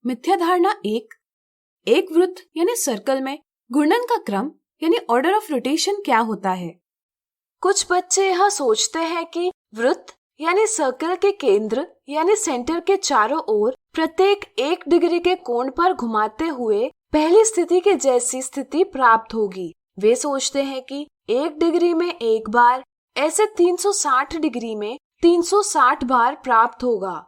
मिथ्या धारणा एक वृत्त यानी सर्कल में घूर्णन का क्रम यानी ऑर्डर ऑफ रोटेशन क्या होता है? कुछ बच्चे यह सोचते हैं कि वृत्त यानी सर्कल के केंद्र यानी सेंटर के चारों ओर प्रत्येक 1 डिग्री के कोण पर घुमाते हुए पहली स्थिति के जैसी स्थिति प्राप्त होगी। वे सोचते हैं कि 1 डिग्री में एक बार, ऐसे 360 डिग्री में 360 बार प्राप्त होगा।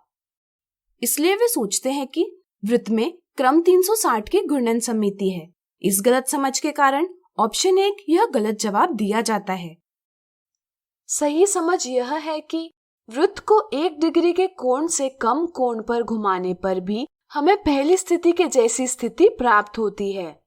इसलिए वे सोचते हैं कि वृत्त में क्रम 360 की घूर्णन समिति है। इस गलत समझ के कारण ऑप्शन 1 यह गलत जवाब दिया जाता है। सही समझ यह है कि वृत्त को 1 डिग्री के कोण से कम कोण पर घुमाने पर भी हमें पहली स्थिति के जैसी स्थिति प्राप्त होती है।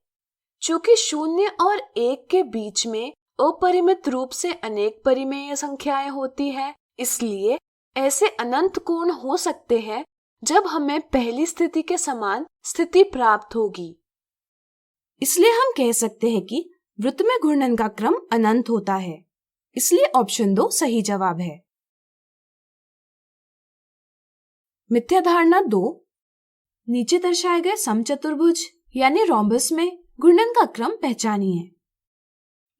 चूंकि 0 और 1 के बीच में अपरिमित रूप से अनेक परिमेय संख्याएं होती है, इसलिए ऐसे अनंत कोण हो सकते हैं जब हमें पहली स्थिति के समान स्थिति प्राप्त होगी। इसलिए हम कह सकते हैं कि वृत्त में घूर्णन का क्रम अनंत होता है। इसलिए ऑप्शन 2 सही जवाब है। मिथ्या धारणा 2, नीचे दर्शाए गए समचतुर्भुज यानी रोम्बस में घूर्णन का क्रम पहचानिए।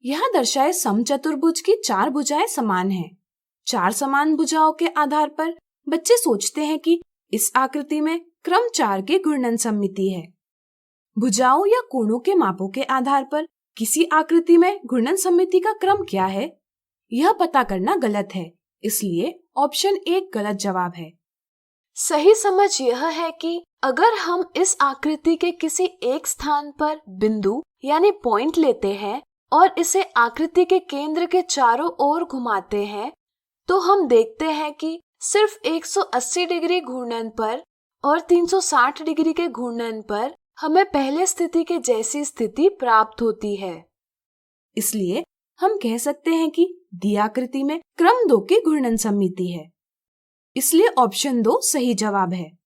यहाँ दर्शाए समचतुर्भुज की 4 भुजाएं समान हैं। 4 समान भुजाओं के आधार पर बच्चे सोचते हैं कि इस आकृति में क्रम 4 की घूर्णन समिति है। भुजाओं या कोणों के मापों के आधार पर किसी आकृति में घूर्णन समिति का क्रम क्या है, यह पता करना गलत है। इसलिए ऑप्शन 1 गलत जवाब है। सही समझ यह है कि अगर हम इस आकृति के किसी एक स्थान पर बिंदु यानी पॉइंट लेते हैं और इसे आकृति के केंद्र के चारों ओर घुमाते हैं, तो हम देखते हैं कि सिर्फ 180 डिग्री घूर्णन पर और 360 डिग्री के घूर्णन पर हमें पहले स्थिति के जैसी स्थिति प्राप्त होती है। इसलिए हम कह सकते हैं कि दी आकृति में क्रम 2 की घूर्णन समिति है। इसलिए ऑप्शन 2 सही जवाब है।